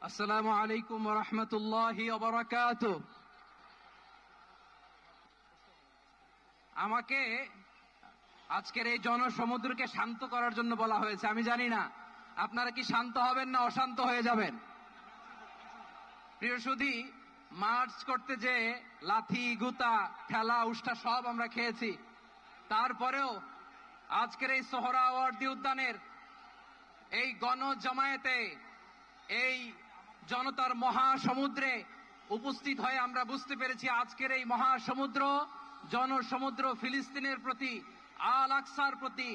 আসসালামু আলাইকুম ওয়া রাহমাতুল্লাহি ওয়া বারাকাতুহু। আমাকে আজকের এই জনসমুদ্রকে শান্ত করার জন্য বলা হয়েছে। আমি জানি না আপনারা কি শান্ত হবেন না অশান্ত হয়ে যাবেন। প্রিয় সুধী, মার্চ করতে যে লাথি গুতা ঠেলা উষ্টা সব আমরা খেয়েছি, তারপরেও আজকের এই সোহরাওয়ার্দী উদ্যানের এই গণজামায়াতে, এই জনতার মহাসমুদ্রে উপস্থিত হয়ে আমরা বুঝতে পেরেছি আজকের এই মহাসমুদ্র, জনসমুদ্র ফিলিস্তিনের প্রতি, আল আকসার প্রতি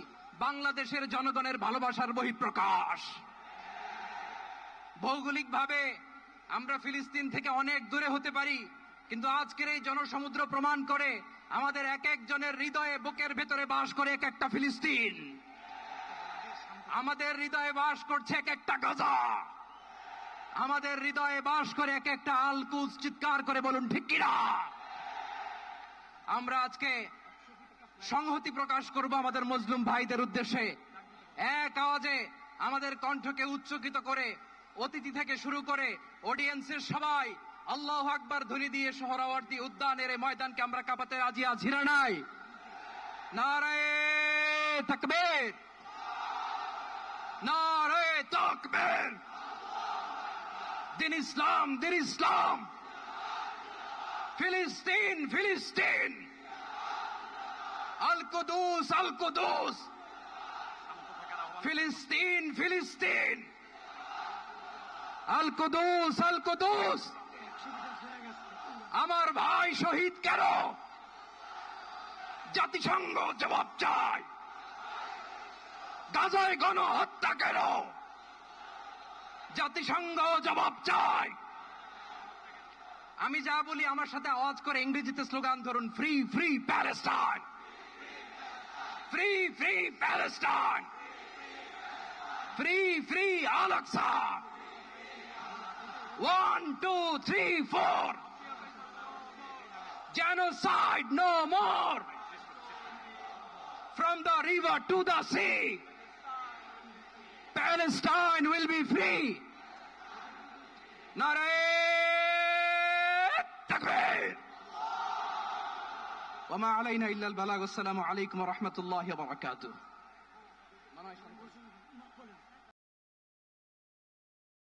বাংলাদেশের জনগণের ভালোবাসার বহিঃপ্রকাশ। ভৌগোলিকভাবে আমরা ফিলিস্তিন থেকে অনেক দূরে হতে পারি, কিন্তু আজকের এই জনসমুদ্র প্রমাণ করে আমাদের এক একজনের হৃদয়ে, বুকের ভেতরে বাস করে এক একটা ফিলিস্তিন। আমাদের হৃদয়ে বাস করছে এক একটা গাজা, আমাদের হৃদয়ে বাস করে এক একটা আল কুদস। চিৎকার করে বলুন ঠিক কিনা। আমরা আজকে সংহতি প্রকাশ করব আমাদের মুসলিম ভাইদের উদ্দেশ্যে। এক আওয়াজে আমাদের কণ্ঠকে উচ্চকিত করে অতিথি থেকে শুরু করে অডিয়েন্সের সবাই আল্লাহু আকবার ধ্বনি দিয়ে সোহরাওয়ার্দী উদ্যানের এই ময়দানকে আমরা কাঁপাতে রাজি আছি না নাই? নারায়ে তাকবীর, নারায়ে তাকবীর। দিন ইসলাম, দিন ইসলাম। ফিলিস্তিন, ফিলিস্তিন। আল কুদুস, আল কুদুস। ফিলিস্তিন, ফিলিস্তিন। আল কুদুস, আল কুদুস। আমার ভাই শহীদ কেন? জাতিসংঘ জবাব চায়। গাজায় গণহত্যা কেন? জাতিসংঘ জবাব চায়। আমি যা বলি আমার সাথে আওয়াজ করে ইংরেজিতে স্লোগান ধরুন, free free Palestine, free free Palestine, free free Al Aqsa. 1 2 3 4, genocide no more. From the river to the sea, Palestine will be free. Naraye takbir. Wa ma alayna illa al balagh. Assalamu alaykum wa rahmatullahi wa barakatuh.